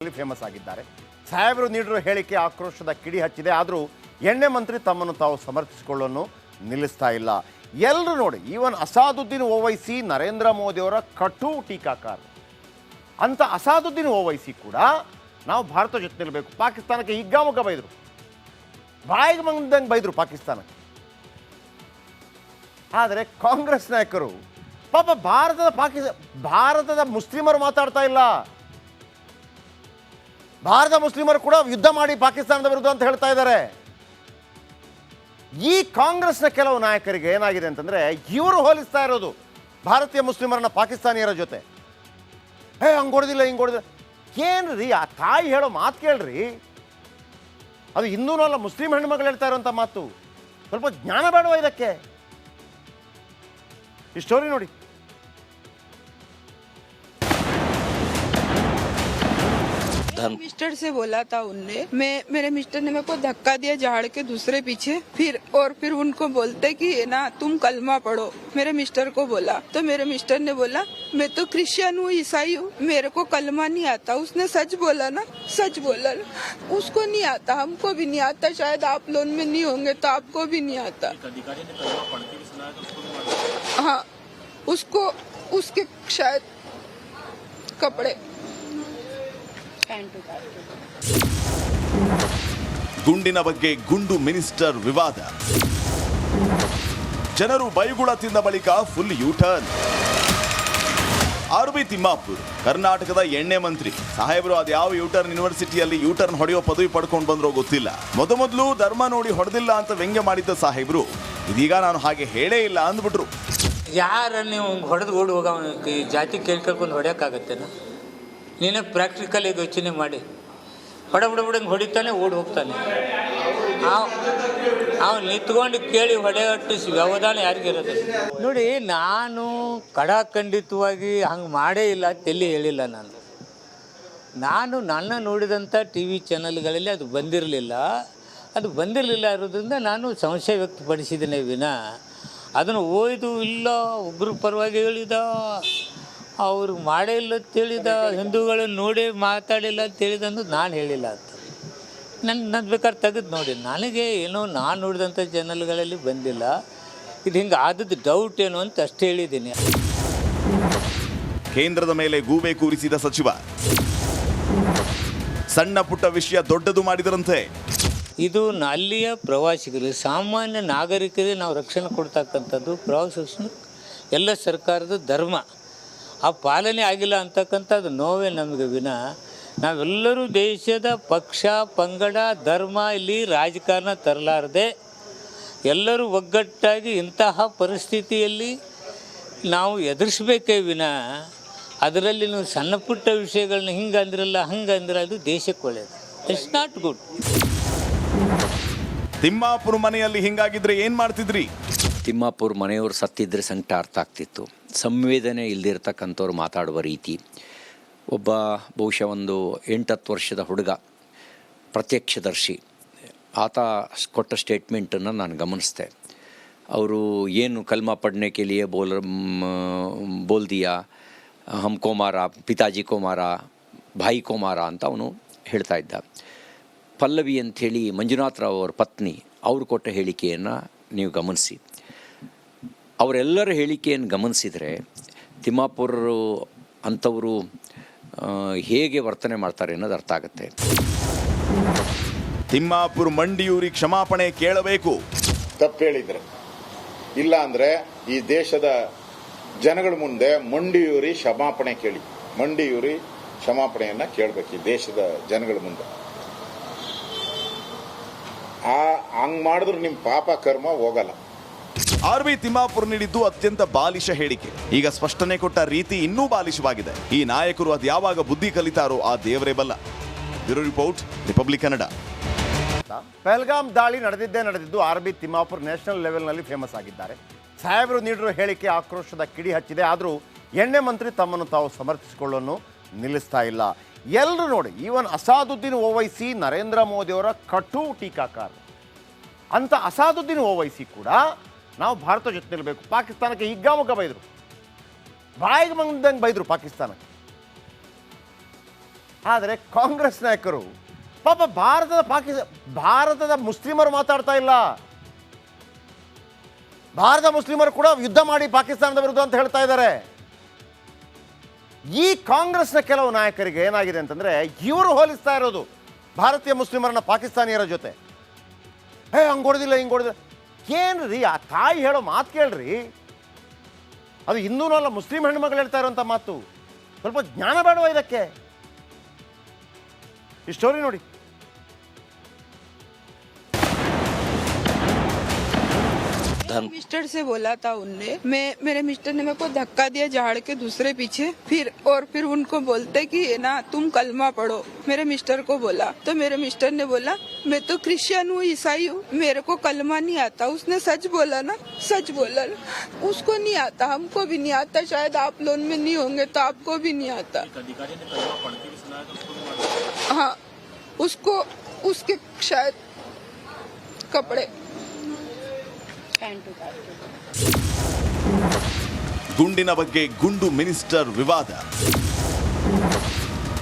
ಲೆವೆಲ್ನಲ್ಲಿ famous ಆಗಿದ್ದಾರೆ. ಸಾಹೇಬರು ನೀಡಿರೋ ಹೇಳಿಕೆ ಆಕ್ರೋಶದ ಕಿಡಿ ಹಚ್ಚಿದೆ. ಆದರೂ ಎಣ್ಣೆ ಮಂತ್ರಿ ತಮ್ಮನ್ನು ತಾವು ಸಮರ್ಥಿಸಿಕೊಳ್ಳೋನು ನಿಲ್ಲಿಸ್ತಾ ಇಲ್ಲ. ಎಲ್ಲರೂ ನೋಡಿ, ಈವನ್ ಅಸಾದುದ್ದೀನ್ ಓವೈಸಿ ನರೇಂದ್ರ ಮೋದಿಯವರ ಕಟು ಟೀಕಾಕಾರ. ಅಂಥ ಅಸಾದುದ್ದೀನ್ ಓವೈಸಿ ಕೂಡ ನಾವು ಭಾರತ ಜೊತೆ ನಿಲ್ಲಬೇಕು, ಪಾಕಿಸ್ತಾನಕ್ಕೆ ಹಿಗ್ಗಾಮುಗ್ಗ ಬೈದರು, ಬಾಯಿಗೆ ಬಂದಂಗೆ ಬೈದರು ಪಾಕಿಸ್ತಾನಕ್ಕೆ. ಆದರೆ ಕಾಂಗ್ರೆಸ್ ನಾಯಕರು ಪಾಪ ಭಾರತದ ಮುಸ್ಲಿಮರು ಮಾತಾಡ್ತಾ ಇಲ್ಲ. ಭಾರತ ಮುಸ್ಲಿಮರು ಕೂಡ ಯುದ್ಧ ಮಾಡಿ ಪಾಕಿಸ್ತಾನದ ವಿರುದ್ಧ ಅಂತ ಹೇಳ್ತಾ ಇದ್ದಾರೆ. ಈ ಕಾಂಗ್ರೆಸ್ನ ಕೆಲವು ನಾಯಕರಿಗೆ ಏನಾಗಿದೆ ಅಂತಂದರೆ, ಇವರು ಹೋಲಿಸ್ತಾ ಇರೋದು ಭಾರತೀಯ ಮುಸ್ಲಿಮರನ್ನ ಪಾಕಿಸ್ತಾನಿಯರ ಜೊತೆ. ಹಂಗೆ ಹೊಡೆದಿಲ್ಲ ಹಿಂಗೆ ಹೊಡೆದಿಲ್ಲ. ಏನ್ರಿ ಆ ತಾಯಿ ಹೇಳೋ ಮಾತು ಕೇಳ್ರಿ. ಅದು ಹಿಂದೂನೂ ಅಲ್ಲ, ಮುಸ್ಲಿಂ ಹೆಣ್ಮಗಳು ಹೇಳ್ತಾ ಇರೋಂಥ ಮಾತು. ಸ್ವಲ್ಪ ಜ್ಞಾನ ಬೇಡವಾ ಇದಕ್ಕೆ? ಈ ಸ್ಟೋರಿ ನೋಡಿ. मिस्टर से बोला था उनने, मेरे मिस्टर ने मेरे को धक्का दिया झाड़ के दूसरे पीछे, फिर उनको बोलते कि ना तुम कलमा पढ़ो, मेरे मिस्टर को बोला. तो मेरे मिस्टर ने बोला मैं तो क्रिश्चियन हूँ, ईसाई हूँ, मेरे को कलमा नहीं आता. उसने सच बोला ना, सच बोला. उसको नहीं आता, हमको भी नहीं आता, शायद आप लोन में नहीं होंगे तो आपको भी नहीं आता. हाँ, उसको उसके शायद कपड़े ಗುಂಡಿನ ಬಗ್ಗೆ ಗುಂಡು ಮಿನಿಸ್ಟರ್ ವಿವಾದ. ಜನರು ಬೈಗುಳ ತಿಂದ ಬಳಿಕ full U turn. R B Timmapur ಕರ್ನಾಟಕದ ಎಣ್ಣೆ ಮಂತ್ರಿ ಸಾಹೇಬರು ಅದ್ಯಾವ ಯೂಟರ್ನ್ ಯೂನಿವರ್ಸಿಟಿಯಲ್ಲಿ ಯೂಟರ್ನ್ ಹೊಡೆಯೋ ಪದವಿ ಪಡ್ಕೊಂಡು ಬಂದ್ರೋ ಗೊತ್ತಿಲ್ಲ. ಮೊದಲು ಧರ್ಮ ನೋಡಿ ಹೊಡೆದಿಲ್ಲ ಅಂತ ವ್ಯಂಗ್ಯ ಮಾಡಿದ್ದ ಸಾಹೇಬರು ಇದೀಗ ನಾನು ಹಾಗೆ ಹೇಳೇ ಇಲ್ಲ ಅಂದ್ಬಿಟ್ರು. ಯಾರ ನೀವು ಹೊಡೆದು ಓಡಿ ಹೋಗ ಜಾತಿ ಕೇಳ್ಕೊಂಡು ಹೊಡೆಯೋಕ್ಕಾಗತ್ತೇನ? ನೀನೇ ಪ್ರಾಕ್ಟಿಕಲ್ ಈಗ ಯೋಚನೆ ಮಾಡಿ. ಹೊಡಂಗೆ ಹೊಡಿತಾನೆ, ಓಡಿ ಹೋಗ್ತಾನೆ. ಅವ್ನು ನಿಂತ್ಕೊಂಡು ಕೇಳಿ ಹೊಡೆಯಟ್ಟು ವ್ಯವಧಾನ ಯಾರಿಗಿರೋದು ನೋಡಿ. ನಾನು ಖಡಾಖಂಡಿತವಾಗಿ ಹಂಗೆ ಮಾಡೇ ಇಲ್ಲ ಅಂತೆಲ್ಲಿ ಹೇಳಿಲ್ಲ. ನಾನು ನನ್ನ ನೋಡಿದಂಥ ಟಿ ವಿ ಚಾನಲ್ಗಳಲ್ಲಿ ಅದು ಬಂದಿರಲಿಲ್ಲ ಇರೋದ್ರಿಂದ ನಾನು ಸಂಶಯ ವ್ಯಕ್ತಪಡಿಸಿದ್ದೇನೆ ವಿನ ಅದನ್ನು ಓಯ್ದು ಇಲ್ಲ ಒಬ್ಬರು ಪರವಾಗಿ ಹೇಳಿದ, ಅವ್ರಿಗೆ ಮಾಡೇ ಇಲ್ಲ ಅಂತೇಳಿದ, ಹಿಂದೂಗಳನ್ನು ನೋಡಿ ಮಾತಾಡಿಲ್ಲ ಅಂತೇಳಿದ ಅನ್ನೋದು ನಾನು ಹೇಳಿಲ್ಲ ಅಂತ. ನನ್ನ ಬೇಕಾದ್ರೆ ತೆಗೆದು ನೋಡಿ. ನನಗೆ ಏನೋ ನಾನು ನೋಡಿದಂಥ ಚಾನಲ್ಗಳಲ್ಲಿ ಬಂದಿಲ್ಲ. ಇದು ಹಿಂಗೆ ಆದದ್ದು ಡೌಟ್ ಏನು ಅಂತ ಅಷ್ಟೇ ಹೇಳಿದ್ದೀನಿ. ಕೇಂದ್ರದ ಮೇಲೆ ಗೂಬೆ ಕೂರಿಸಿದ ಸಚಿವ ಸಣ್ಣ ಪುಟ್ಟ ವಿಷಯ ದೊಡ್ಡದು ಮಾಡಿದರಂತೆ. ಇದು ಅಲ್ಲಿಯ ಪ್ರವಾಸಿಗರು, ಸಾಮಾನ್ಯ ನಾಗರಿಕರಿಗೆ ನಾವು ರಕ್ಷಣೆ ಕೊಡ್ತಕ್ಕಂಥದ್ದು ಪ್ರವಾಸ ಎಲ್ಲ ಸರ್ಕಾರದ ಧರ್ಮ. ಆ ಪಾಲನೆ ಆಗಿಲ್ಲ ಅಂತಕ್ಕಂಥದ್ದು ನೋವೇ ನಮಗೆ ವಿನ ನಾವೆಲ್ಲರೂ ದೇಶದ ಪಕ್ಷ ಪಂಗಡ ಧರ್ಮ ಇಲ್ಲಿ ರಾಜಕಾರಣ ತರಲಾರದೆ ಎಲ್ಲರೂ ಒಗ್ಗಟ್ಟಾಗಿ ಇಂತಹ ಪರಿಸ್ಥಿತಿಯಲ್ಲಿ ನಾವು ಎದುರಿಸಬೇಕೇ ವಿನ ಅದರಲ್ಲಿ ನೀವು ಸಣ್ಣ ಪುಟ್ಟ ವಿಷಯಗಳನ್ನ ಹಿಂಗೆ ಅಂದಿರಲ್ಲ ಹಂಗೆ ಅಂದಿರ ಅದು ದೇಶಕ್ಕೆ ಒಳ್ಳೆಯದು. It's not good. ತಿಮ್ಮಾಪುರ ಮನೆಯಲ್ಲಿ ಹಿಂಗಾಗಿದ್ರೆ ಏನು ಮಾಡ್ತಿದ್ರಿ? ತಿಮ್ಮಾಪುರ ಮನೆಯವರು ಸತ್ತಿದ್ರೆ ಸಂಕಟ ಅರ್ಥ ಆಗ್ತಿತ್ತು. ಸಂವೇದನೆ ಇಲ್ದಿರ್ತಕ್ಕಂಥವ್ರು ಮಾತಾಡುವ ರೀತಿ. ಒಬ್ಬ ಬಹುಶಃ ಒಂದು 8-10 ವರ್ಷದ ಹುಡುಗ ಪ್ರತ್ಯಕ್ಷದರ್ಶಿ, ಆತ ಕೊಟ್ಟ ಸ್ಟೇಟ್ಮೆಂಟನ್ನು ನಾನು ಗಮನಿಸಿದೆ. ಅವರು ಏನು ಕಲ್ಮಾ ಪಡ್ನೆ ಕೆ ಲಿಯೆ ಬೋಲ್ ದಿಯಾ, ಹಮ್ಕೋ ಮಾರಾ, ಪಿತಾಜಿ ಕೋ ಮಾರಾ, ಭಾಯಿ ಕೋ ಮಾರಾ ಅಂತ ಅವನು ಹೇಳ್ತಾ ಇದ್ದ. ಪಲ್ಲವಿ ಅಂಥೇಳಿ ಮಂಜುನಾಥ್ ರಾವ್ ಅವರ ಪತ್ನಿ, ಅವರು ಕೊಟ್ಟ ಹೇಳಿಕೆಯನ್ನು ನೀವು ಗಮನಿಸಿ. ಅವರೆಲ್ಲರ ಹೇಳಿಕೆಯನ್ನು ಗಮನಿಸಿದರೆ ತಿಮ್ಮಾಪುರರು ಅಂಥವರು ಹೇಗೆ ವರ್ತನೆ ಮಾಡ್ತಾರೆ ಅನ್ನೋದು ಅರ್ಥ ಆಗುತ್ತೆ. ತಿಮ್ಮಾಪುರ ಮಂಡಿಯೂರಿ ಕ್ಷಮಾಪಣೆ ಕೇಳಬೇಕು. ತಪ್ಪು ಹೇಳಿದ್ರೆ ಇಲ್ಲ ಅಂದರೆ ಈ ದೇಶದ ಜನಗಳ ಮುಂದೆ ಮಂಡಿಯೂರಿ ಕ್ಷಮಾಪಣೆ ಕೇಳಿ. ಮಂಡಿಯೂರಿ ಕ್ಷಮಾಪಣೆಯನ್ನ ಕೇಳಬೇಕು ಈ ದೇಶದ ಜನಗಳ ಮುಂದೆ. ಹಂಗ್ ಮಾಡಿದ್ರೆ ನಿಮ್ಮ ಪಾಪ ಕರ್ಮ ಹೋಗಲ್ಲ. ಆರ್ ಬಿ ತಿಮ್ಮಾಪುರ್ ನೀಡಿದ್ದು ಅತ್ಯಂತ ಬಾಲಿಶ ಹೇಳಿಕೆ. ಈಗ ಸ್ಪಷ್ಟನೆ ಕೊಟ್ಟ ರೀತಿ ಇನ್ನೂ ಬಾಲಿಶವಾಗಿದೆ. ಈ ನಾಯಕರು ಅದು ಯಾವಾಗ ಬುದ್ಧಿ ಕಲಿತಾರೋ ಆ ದೇವರೇ ಬಲ್ಲ. Bureau report, republic Kannada. Pahalgam ದಾಳಿ ನಡೆದಿದ್ದು ಆರ್ ಬಿ ತಿಮ್ಮಾಪುರ್ ನ್ಯಾಷನಲ್ ಲೆವೆಲ್ನಲ್ಲಿ ಫೇಮಸ್ ಆಗಿದ್ದಾರೆ. ಸಾಹೇಬರು ನೀಡಿರೋ ಹೇಳಿಕೆ ಆಕ್ರೋಶದ ಕಿಡಿ ಹಚ್ಚಿದೆ. ಆದರೂ ಎಣ್ಣೆ ಮಂತ್ರಿ ತಮ್ಮನ್ನು ತಾವು ಸಮರ್ಥಿಸಿಕೊಳ್ಳೋನು ನಿಲ್ಲಿಸ್ತಾ ಇಲ್ಲ. ಎಲ್ಲರೂ ನೋಡಿ, ಈವನ್ ಅಸಾದುದ್ದೀನ್ ಓವೈಸಿ ನರೇಂದ್ರ ಮೋದಿಯವರ ಕಟು ಟೀಕಾಕಾರ. ಅಂಥ ಅಸಾದುದ್ದೀನ್ ಓವೈಸಿ ಕೂಡ ನಾವು ಭಾರತ ಜೊತೆ ನಿಲ್ಲಬೇಕು, ಪಾಕಿಸ್ತಾನಕ್ಕೆ ಹಿಗ್ಗಾಮುಗ್ಗ ಬೈದರು, ಬಾಯಿಗೆ ಬಂದಂಗೆ ಬೈದರು ಪಾಕಿಸ್ತಾನಕ್ಕೆ. ಆದರೆ ಕಾಂಗ್ರೆಸ್ ನಾಯಕರು ಪಾಪ ಭಾರತದ ಮುಸ್ಲಿಮರು ಮಾತಾಡ್ತಾ ಇಲ್ಲ. ಭಾರತ ಮುಸ್ಲಿಮರು ಕೂಡ ಯುದ್ಧ ಮಾಡಿ ಪಾಕಿಸ್ತಾನದ ವಿರುದ್ಧ ಅಂತ ಹೇಳ್ತಾ ಇದ್ದಾರೆ. ಈ ಕಾಂಗ್ರೆಸ್ನ ಕೆಲವು ನಾಯಕರಿಗೆ ಏನಾಗಿದೆ ಅಂತಂದ್ರೆ, ಇವರು ಹೋಲಿಸ್ತಾ ಇರೋದು ಭಾರತೀಯ ಮುಸ್ಲಿಮರನ್ನ ಪಾಕಿಸ್ತಾನಿಯರ ಜೊತೆ. ಹಂಗೆ ಹೊಡೆದಿಲ್ಲ ಹಿಂಗೆ ಹೊಡೆದಿಲ್ಲ. ಏನ್ರಿ ಆ ತಾಯಿ ಹೇಳೋ ಮಾತು ಕೇಳ್ರಿ. ಅದು ಹಿಂದೂನೂ ಅಲ್ಲ, ಮುಸ್ಲಿಂ ಹೆಣ್ಮಕ್ಳು ಹೇಳ್ತಾ ಇರೋಂಥ ಮಾತು. ಸ್ವಲ್ಪ ಜ್ಞಾನ ಬೇಡವಾ ಇದಕ್ಕೆ? ಈ ಸ್ಟೋರಿ ನೋಡಿ. मिस्टर से बोला था उनने, मेरे मिस्टर ने मेरे को धक्का दिया झाड़ के दूसरे पीछे, फिर उनको बोलते कि ये ना तुम कलमा पढ़ो, मेरे मिस्टर को बोला। तो मेरे मिस्टर ने बोला मैं तो क्रिश्चियन हूँ, ईसाई हूँ, मेरे को कलमा नहीं आता। उसने सच बोला ना, सच बोला ना। उसको नहीं आता, हमको भी नहीं आता, शायद आप लोन में नहीं होंगे तो आपको भी नहीं आता। हाँ, उसको उसके शायद कपड़े ಗುಂಡಿನ ಬಗ್ಗೆ ಗುಂಡು ಮಿನಿಸ್ಟರ್ ವಿವಾದ.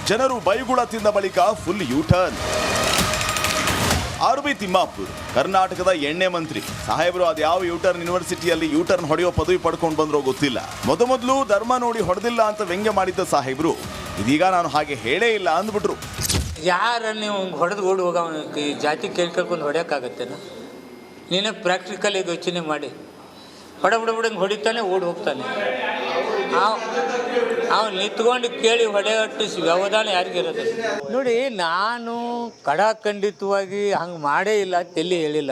ಜನರು ಬೈಗುಳ ತಿಂದ ಬಳಿಕ full U turn. R B Timmapur ಕರ್ನಾಟಕದ ಎಣ್ಣೆ ಮಂತ್ರಿ ಸಾಹೇಬರು ಅದ್ಯಾವ ಯೂಟರ್ನ್ ಯೂನಿವರ್ಸಿಟಿಯಲ್ಲಿ ಯೂಟರ್ನ್ ಹೊಡೆಯೋ ಪದವಿ ಪಡ್ಕೊಂಡು ಬಂದ್ರೋ ಗೊತ್ತಿಲ್ಲ. ಮೊದಲು ಧರ್ಮ ನೋಡಿ ಹೊಡೆದಿಲ್ಲ ಅಂತ ವ್ಯಂಗ್ಯ ಮಾಡಿದ್ದ ಸಾಹೇಬರು ಇದೀಗ ನಾನು ಹಾಗೆ ಹೇಳೇ ಇಲ್ಲ ಅಂದ್ಬಿಟ್ರು. ಯಾರ ನೀವು ಹೊಡೆದು ಓಡಿ ಹೋಗ ಜಾತಿ ಕೇಳ್ಕೊಂಡು ಹೊಡೆಯೋಕ್ಕಾಗತ್ತೇನ? ನೀನೇ ಪ್ರಾಕ್ಟಿಕಲ್ ಈಗ ಯೋಚನೆ ಮಾಡಿ. ಹೊಡೆಬಿಡಂಗೆ ಹೊಡಿತಾನೆ, ಓಡಿ ಹೋಗ್ತಾನೆ. ಅವ್ನು ನಿಂತ್ಕೊಂಡು ಕೇಳಿ ಹೊಡೆಯಟ್ಟು ವ್ಯವಧಾನ ಯಾರಿಗಿರೋದು ನೋಡಿ. ನಾನು ಖಡಾಖಂಡಿತವಾಗಿ ಹಂಗೆ ಮಾಡೇ ಇಲ್ಲ ತೆಲ್ಲಿ ಹೇಳಿಲ್ಲ.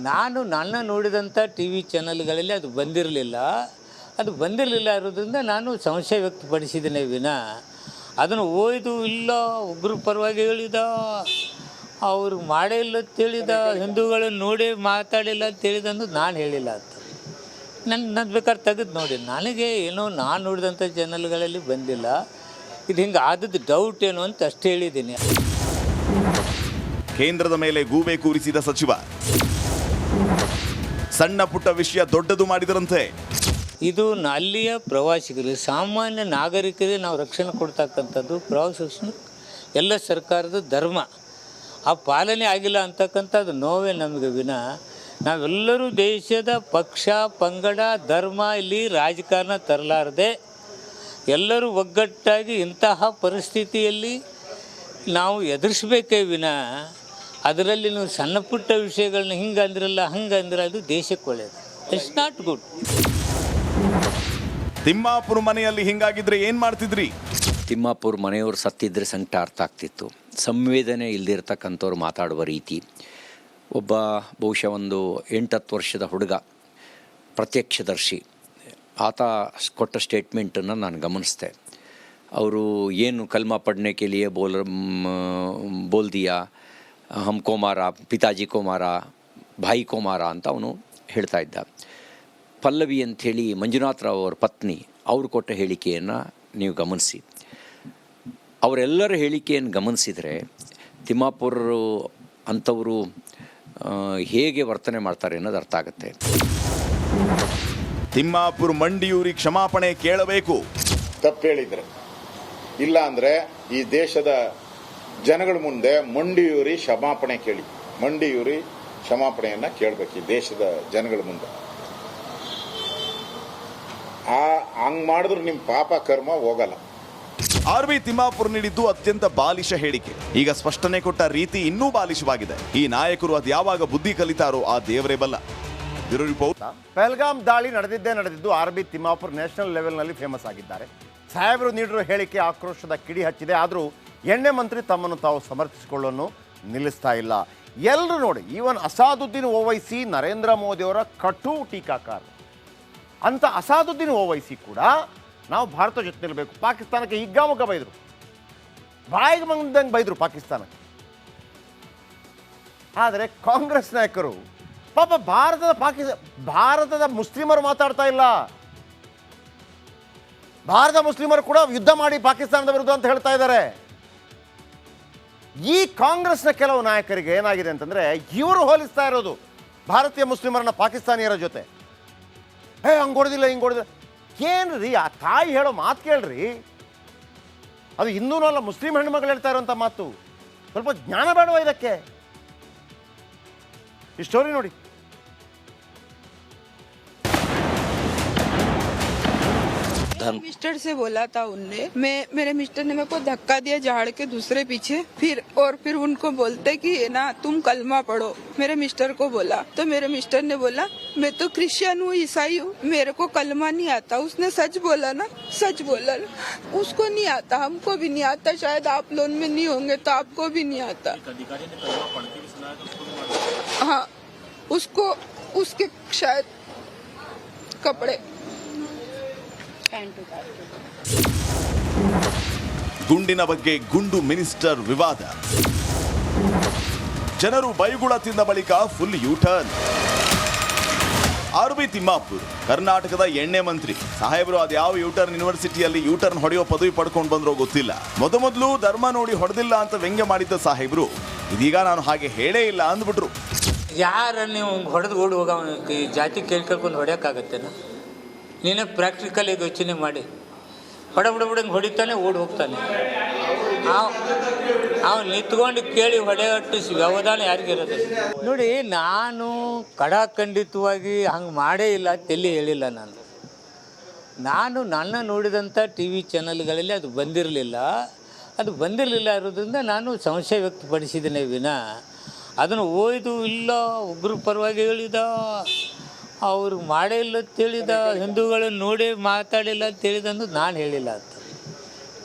ನಾನು ನನ್ನ ನೋಡಿದಂಥ ಟಿ ವಿ ಚಾನಲ್ಗಳಲ್ಲಿ ಅದು ಬಂದಿರಲಿಲ್ಲ. ಇರೋದ್ರಿಂದ ನಾನು ಸಂಶಯ ವ್ಯಕ್ತಪಡಿಸಿದ್ದೇನೆ ವಿನ ಅದನ್ನು ಓಯ್ದು ಇಲ್ಲ ಒಬ್ಬರು ಪರವಾಗಿ ಹೇಳಿದ, ಅವರು ಮಾಡೇ ಇಲ್ಲ ಅಂತೇಳಿದ, ಹಿಂದೂಗಳನ್ನು ನೋಡಿ ಮಾತಾಡಿಲ್ಲ ಅಂತೇಳಿದ ಅನ್ನೋದು ನಾನು ಹೇಳಿಲ್ಲ ಅಂತ. ನನ್ನ ಬೇಕಾದ್ರೆ ತೆಗೆದು ನೋಡಿ. ನನಗೆ ಏನೋ ನಾನು ನೋಡಿದಂಥ ಚಾನಲ್ಗಳಲ್ಲಿ ಬಂದಿಲ್ಲ. ಇದು ಹಿಂಗೆ ಆದದ್ದು ಡೌಟ್ ಏನು ಅಂತ ಅಷ್ಟೇ ಹೇಳಿದ್ದೀನಿ. ಕೇಂದ್ರದ ಮೇಲೆ ಗೂಬೆ ಕೂರಿಸಿದ ಸಚಿವ ಸಣ್ಣ ಪುಟ್ಟ ವಿಷಯ ದೊಡ್ಡದು ಮಾಡಿದರಂತೆ. ಇದು ಅಲ್ಲಿಯ ಪ್ರವಾಸಿಗರು, ಸಾಮಾನ್ಯ ನಾಗರಿಕರಿಗೆ ನಾವು ರಕ್ಷಣೆ ಕೊಡ್ತಕ್ಕಂಥದ್ದು ಪ್ರವಾಸೋದ್ಯಮ ಎಲ್ಲ ಸರ್ಕಾರದ ಧರ್ಮ. ಆ ಪಾಲನೆ ಆಗಿಲ್ಲ ಅಂತಕ್ಕಂಥದ್ದು ನೋವೇ ನಮಗೆ ವಿನ ನಾವೆಲ್ಲರೂ ದೇಶದ ಪಕ್ಷ ಪಂಗಡ ಧರ್ಮ ಇಲ್ಲಿ ರಾಜಕಾರಣ ತರಲಾರದೆ ಎಲ್ಲರೂ ಒಗ್ಗಟ್ಟಾಗಿ ಇಂತಹ ಪರಿಸ್ಥಿತಿಯಲ್ಲಿ ನಾವು ಎದುರಿಸಬೇಕೇ ವಿನ ಅದರಲ್ಲಿ ನೀವು ಸಣ್ಣ ಪುಟ್ಟ ವಿಷಯಗಳನ್ನ ಹಿಂಗೆ ಅಂದಿರಲ್ಲ ಹಂಗೆ ಅಂದ್ರೆ ಅದು ದೇಶಕ್ಕೆ ಒಳ್ಳೆಯದು. It's not good. ತಿಮ್ಮಾಪುರ ಮನೆಯಲ್ಲಿ ಹಿಂಗಾಗಿದ್ರೆ ಏನು ಮಾಡ್ತಿದ್ರಿ? ತಿಮ್ಮಾಪುರ ಮನೆಯವರು ಸತ್ತಿದ್ರೆ ಸಂಕಟ ಅರ್ಥ ಆಗ್ತಿತ್ತು. ಸಂವೇದನೆ ಇಲ್ದಿರ್ತಕ್ಕಂಥವ್ರು ಮಾತಾಡುವ ರೀತಿ. ಒಬ್ಬ ಬಹುಶಃ ಒಂದು 8-10 ವರ್ಷದ ಹುಡುಗ, ಪ್ರತ್ಯಕ್ಷದರ್ಶಿ, ಆತ ಕೊಟ್ಟ ಸ್ಟೇಟ್ಮೆಂಟನ್ನು ನಾನು ಗಮನಿಸಿದೆ. ಅವರು ಏನು ಕಲ್ಮಾ ಪಡ್ನೆ ಕೆ ಲಿಯೆ ಬೋಲ್ ದಿಯಾ, ಹಮ್ಕೋ ಮಾರ, ಪಿತಾಜಿ ಕೋ ಮಾರ, ಭಾಯಿ ಕೋ ಮಾರ ಅಂತ ಅವನು ಹೇಳ್ತಾ ಇದ್ದ. ಪಲ್ಲವಿ ಅಂಥೇಳಿ ಮಂಜುನಾಥ್ ರಾವ್ ಅವರ ಪತ್ನಿ, ಅವರು ಕೊಟ್ಟ ಹೇಳಿಕೆಯನ್ನು ನೀವು ಗಮನಿಸಿ. ಅವರೆಲ್ಲರ ಹೇಳಿಕೆಯನ್ನು ಗಮನಿಸಿದರೆ ತಿಮ್ಮಾಪುರರು ಅಂಥವರು ಹೇಗೆ ವರ್ತನೆ ಮಾಡ್ತಾರೆ ಅನ್ನೋದು ಅರ್ಥ ಆಗುತ್ತೆ. ತಿಮ್ಮಾಪುರ ಮಂಡಿಯೂರಿ ಕ್ಷಮಾಪಣೆ ಕೇಳಬೇಕು. ತಪ್ಪೇಳಿದ್ರೆ ಇಲ್ಲ ಅಂದ್ರೆ ಈ ದೇಶದ ಜನಗಳ ಮುಂದೆ ಮಂಡಿಯೂರಿ ಕ್ಷಮಾಪಣೆ ಕೇಳಿ. ಮಂಡಿಯೂರಿ ಕ್ಷಮಾಪಣೆಯನ್ನ ಕೇಳಬೇಕು ಈ ದೇಶದ ಜನಗಳ ಮುಂದೆ. ಹಂಗ್ ಮಾಡಿದ್ರು ನಿಮ್ ಪಾಪ ಕರ್ಮ ಹೋಗಲ್ಲ. ಆರ್ ಬಿ ತಿಮ್ಮಾಪುರ ನೀಡಿದ್ದು ಅತ್ಯಂತ ಬಾಲಿಶ ಹೇಳಿಕೆ. ಈಗ ಸ್ಪಷ್ಟನೆ ಕೊಟ್ಟ ರೀತಿ ಇನ್ನೂ ಬಾಲಿಶವಾಗಿದೆ. ಈ ನಾಯಕರು ಅದು ಯಾವಾಗ ಬುದ್ಧಿ ಕಲಿತಾರೋ ಆ ದೇವರೇ ಬಲ್ಲ. ಪಹಲ್ಗಾಮ್ ದಾಳಿ ನಡೆದಿದ್ದು ಆರ್ ಬಿ ತಿಮ್ಮಾಪುರ್ ನ್ಯಾಷನಲ್ ಲೆವೆಲ್ನಲ್ಲಿ ಫೇಮಸ್ ಆಗಿದ್ದಾರೆ. ಸಾಹೇಬರು ನೀಡಿರೋ ಹೇಳಿಕೆ ಆಕ್ರೋಶದ ಕಿಡಿ ಹಚ್ಚಿದೆ. ಆದರೂ ಎಣ್ಣೆ ಮಂತ್ರಿ ತಮ್ಮನ್ನು ತಾವು ಸಮರ್ಥಿಸಿಕೊಳ್ಳೋನು ನಿಲ್ಲಿಸ್ತಾ ಇಲ್ಲ. ಎಲ್ಲರೂ ನೋಡಿ, ಈವನ್ ಅಸಾದುದ್ದೀನ್ ಓವೈಸಿ ನರೇಂದ್ರ ಮೋದಿಯವರ ಕಟು ಟೀಕಾಕಾರ ಅಂತ ಅಸಾದುದ್ದೀನ್ ಓವೈಸಿ ಕೂಡ ನಾವು ಭಾರತ ಜೊತೆ ನಿಲ್ಲಬೇಕು, ಪಾಕಿಸ್ತಾನಕ್ಕೆ ಹಿಗ್ಗಾಮುಗ್ಗ ಬೈದರು, ಬಾಯಿಗೆ ಬಂದಂಗೆ ಬೈದರು ಪಾಕಿಸ್ತಾನಕ್ಕೆ. ಆದರೆ ಕಾಂಗ್ರೆಸ್ ನಾಯಕರು ಪಾಪ ಭಾರತದ ಮುಸ್ಲಿಮರು ಮಾತಾಡ್ತಾ ಇಲ್ಲ. ಭಾರತ ಮುಸ್ಲಿಮರು ಕೂಡ ಯುದ್ಧ ಮಾಡಿ ಪಾಕಿಸ್ತಾನದ ವಿರುದ್ಧ ಅಂತ ಹೇಳ್ತಾ ಇದ್ದಾರೆ. ಈ ಕಾಂಗ್ರೆಸ್ನ ಕೆಲವು ನಾಯಕರಿಗೆ ಏನಾಗಿದೆ ಅಂತಂದ್ರೆ, ಇವರು ಹೋಲಿಸ್ತಾ ಇರೋದು ಭಾರತೀಯ ಮುಸ್ಲಿಮರನ್ನ ಪಾಕಿಸ್ತಾನಿಯರ ಜೊತೆ. ಹಂಗೆ ಹೊಡೆದಿಲ್ಲ ಹಿಂಗೆ ಹೊಡೆದಿಲ್ಲ. ಏನ್ರಿ ಆ ತಾಯಿ ಹೇಳೋ ಮಾತು ಕೇಳ್ರಿ. ಅದು ಹಿಂದೂನೂ ಅಲ್ಲ, ಮುಸ್ಲಿಂ ಹೆಣ್ಮಗಳು ಹೇಳ್ತಾ ಇರೋಂಥ ಮಾತು. ಸ್ವಲ್ಪ ಜ್ಞಾನ ಬೇಡವಾ ಇದಕ್ಕೆ? ಈ ಸ್ಟೋರಿ ನೋಡಿ. मिस्टर से बोला था उनने, मेरे मिस्टर ने मेरे को धक्का दिया झाड़ के दूसरे पीछे, फिर उनको बोलते कि ना तुम कलमा पढ़ो, मेरे मिस्टर को बोला। तो मेरे मिस्टर ने बोला मैं तो क्रिश्चियन हूँ, ईसाई हूँ, मेरे को कलमा नहीं आता। उसने सच बोला ना, सच बोला ना। उसको नहीं आता, हमको भी नहीं आता, शायद आप लोन में नहीं होंगे तो आपको भी नहीं आता। हाँ, उसको उसके शायद कपड़े ಗುಂಡಿನ ಬಗ್ಗೆ ಗುಂಡು ಮಿನಿಸ್ಟರ್ ವಿವಾದ. ಜನರು ಬೈಗುಳ ತಿಂದ ಬಳಿಕ full U turn. R B Timmapur ಕರ್ನಾಟಕದ ಎಣ್ಣೆ ಮಂತ್ರಿ ಸಾಹೇಬರು ಅದ್ಯಾವ ಯೂಟರ್ನ್ ಯೂನಿವರ್ಸಿಟಿಯಲ್ಲಿ ಯೂಟರ್ನ್ ಹೊಡೆಯೋ ಪದವಿ ಪಡ್ಕೊಂಡು ಬಂದ್ರೋ ಗೊತ್ತಿಲ್ಲ. ಮೊದಲು ಧರ್ಮ ನೋಡಿ ಹೊಡೆದಿಲ್ಲ ಅಂತ ವ್ಯಂಗ್ಯ ಮಾಡಿದ್ದ ಸಾಹೇಬರು ಇದೀಗ ನಾನು ಹಾಗೆ ಹೇಳೇ ಇಲ್ಲ ಅಂದ್ಬಿಟ್ರು. ಯಾರ ನೀವು ಹೊಡೆದು ಓಡಿ ಹೋಗ ಜಾತಿ ಕೇಳ್ಕೊಂಡು ಹೊಡೆಯೋಕ್ಕಾಗತ್ತೇನ? ನೀನೇ ಪ್ರಾಕ್ಟಿಕಲ್ ಯೋಚನೆ ಮಾಡಿ. ಹೊಡೆಬಿಡಂಗೆ ಹೊಡಿತಾನೆ, ಓಡಿ ಹೋಗ್ತಾನೆ. ಅವ್ನು ನಿಂತ್ಕೊಂಡು ಕೇಳಿ ಹೊಡೆಯಟ್ಟು ವ್ಯವಧಾನ ಯಾರಿಗಿರೋದು? ನೋಡಿ, ನಾನು ಖಡಾಖಂಡಿತವಾಗಿ ಹಂಗೆ ಮಾಡೇ ಇಲ್ಲ, ತೆಲ್ಲಿ ಹೇಳಿಲ್ಲ. ನಾನು ನನ್ನ ನೋಡಿದಂಥ ಟಿ ವಿ ಚಾನಲ್ಗಳಲ್ಲಿ ಅದು ಬಂದಿರಲಿಲ್ಲ ಇರೋದ್ರಿಂದ ನಾನು ಸಂಶಯ ವ್ಯಕ್ತಪಡಿಸಿದ್ದೇನೆ ವಿನ ಅದನ್ನು ಓಯ್ದು ಇಲ್ಲ ಒಬ್ಬರು ಪರವಾಗಿ ಹೇಳಿದ, ಅವರು ಮಾಡೇ ಇಲ್ಲ ಅಂತೇಳಿದ, ಹಿಂದೂಗಳನ್ನು ನೋಡಿ ಮಾತಾಡಿಲ್ಲ ಅಂತೇಳಿದ ಅನ್ನೋದು ನಾನು ಹೇಳಿಲ್ಲ ಅಂತ.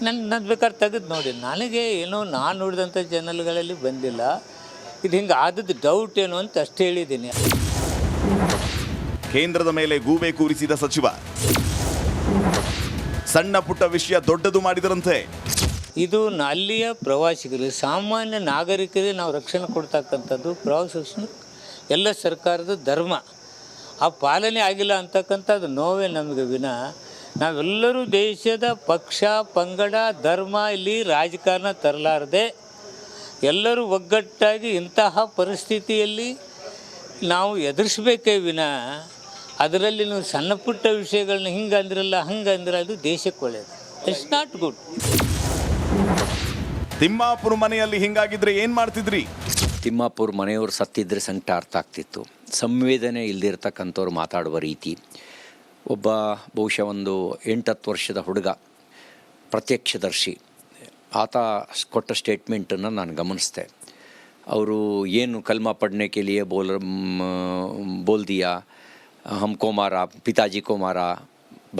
ನನ್ನ ಬೇಕಾದ್ರೆ ತೆಗೆದು ನೋಡಿ, ನನಗೆ ಏನೋ ನಾನು ನೋಡಿದಂಥ ಚಾನಲ್ಗಳಲ್ಲಿ ಬಂದಿಲ್ಲ. ಇದು ಹಿಂಗೆ ಆದದ್ದು ಡೌಟ್ ಏನು ಅಂತ ಅಷ್ಟೇ ಹೇಳಿದ್ದೀನಿ. ಕೇಂದ್ರದ ಮೇಲೆ ಗೂಬೆ ಕೂರಿಸಿದ ಸಚಿವ ಸಣ್ಣ ಪುಟ್ಟ ವಿಷಯ ದೊಡ್ಡದು ಮಾಡಿದರಂತೆ. ಇದು ಅಲ್ಲಿಯ ಪ್ರವಾಸಿಗರು, ಸಾಮಾನ್ಯ ನಾಗರಿಕರಿಗೆ ನಾವು ರಕ್ಷಣೆ ಕೊಡ್ತಕ್ಕಂಥದ್ದು ಪ್ರವಾಸೋದ್ಯಮ ಎಲ್ಲ ಸರ್ಕಾರದ ಧರ್ಮ. ಆ ಪಾಲನೆ ಆಗಿಲ್ಲ ಅಂತಕ್ಕಂಥದ್ದು ನೋವೇ ನಮಗೆ ವಿನ ನಾವೆಲ್ಲರೂ ದೇಶದ ಪಕ್ಷ ಪಂಗಡ ಧರ್ಮ ಇಲ್ಲಿ ರಾಜಕಾರಣ ತರಲಾರದೆ ಎಲ್ಲರೂ ಒಗ್ಗಟ್ಟಾಗಿ ಇಂತಹ ಪರಿಸ್ಥಿತಿಯಲ್ಲಿ ನಾವು ಎದುರಿಸಬೇಕೇ ವಿನ ಅದರಲ್ಲಿ ನೀವು ಸಣ್ಣ ಪುಟ್ಟ ವಿಷಯಗಳನ್ನ ಹಿಂಗೆ ಅಂದಿರಲ್ಲ ಹಂಗೆ ಅಂದಿರ ಅದು ದೇಶಕ್ಕೆ ಒಳ್ಳೆಯದು. It's not good. ತಿಮ್ಮಾಪುರ ಮನೆಯಲ್ಲಿ ಹಿಂಗಾಗಿದ್ರೆ ಏನು ಮಾಡ್ತಿದ್ರಿ? ತಿಮ್ಮಾಪುರ ಮನೆಯವರು ಸತ್ತಿದ್ರೆ ಸಂಕಟ ಅರ್ಥ ಆಗ್ತಿತ್ತು. ಸಂವೇದನೆ ಇಲ್ದಿರ್ತಕ್ಕಂಥವ್ರು ಮಾತಾಡುವ ರೀತಿ. ಒಬ್ಬ ಬಹುಶಃ ಒಂದು 8-10 ವರ್ಷದ ಹುಡುಗ, ಪ್ರತ್ಯಕ್ಷದರ್ಶಿ, ಆತ ಕೊಟ್ಟ ಸ್ಟೇಟ್ಮೆಂಟನ್ನು ನಾನು ಗಮನಿಸಿದೆ. ಅವರು ಏನು ಕಲ್ಮಾ ಪಡ್ನೆ ಕೆ ಲಿಯೇ ಬೋಲ್ ದಿಯಾ, ಹಮ್ಕೋ ಮಾರ, ಪಿತಾಜಿ ಕೋ ಮಾರ,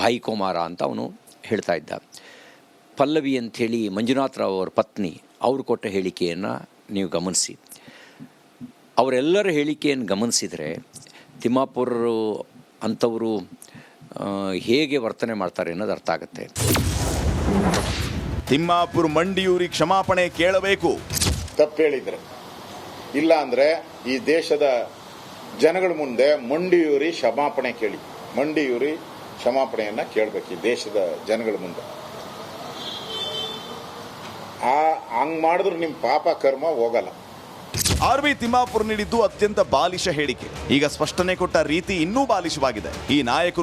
ಭಾಯಿ ಕೋ ಮಾರ ಅಂತ ಅವನು ಹೇಳ್ತಾ ಇದ್ದ. ಪಲ್ಲವಿ ಅಂಥೇಳಿ ಮಂಜುನಾಥ್ ರಾವ್ ಅವರ ಪತ್ನಿ, ಅವರು ಕೊಟ್ಟ ಹೇಳಿಕೆಯನ್ನು ನೀವು ಗಮನಿಸಿ. ಅವರೆಲ್ಲರ ಹೇಳಿಕೆಯನ್ನು ಗಮನಿಸಿದರೆ ತಿಮ್ಮಾಪುರರು ಅಂಥವರು ಹೇಗೆ ವರ್ತನೆ ಮಾಡ್ತಾರೆ ಅನ್ನೋದು ಅರ್ಥ ಆಗುತ್ತೆ. ತಿಮ್ಮಾಪುರ ಮಂಡಿಯೂರಿ ಕ್ಷಮಾಪಣೆ ಕೇಳಬೇಕು. ತಪ್ಪೇಳಿದ್ರೆ ಇಲ್ಲ ಅಂದ್ರೆ ಈ ದೇಶದ ಜನಗಳ ಮುಂದೆ ಮಂಡಿಯೂರಿ ಕ್ಷಮಾಪಣೆ ಕೇಳಿ. ಮಂಡಿಯೂರಿ ಕ್ಷಮಾಪಣೆಯನ್ನ ಕೇಳಬೇಕು ಈ ದೇಶದ ಜನಗಳ ಮುಂದೆ. ಹಂಗ್ ಮಾಡಿದ್ರು ನಿಮ್ ಪಾಪ ಕರ್ಮ ಹೋಗಲ್ಲ. ಆರ್ ಬಿ ತಿಮ್ಮಾಪುರ್ ನೀಡಿದ್ದು ಅತ್ಯಂತ ಬಾಲಿಶ ಹೇಳಿಕೆ. ಈಗ ಸ್ಪಷ್ಟನೆ ಕೊಟ್ಟ ರೀತಿ ಇನ್ನೂ ಬಾಲಿಶವಾಗಿದೆ. ಈ ನಾಯಕರು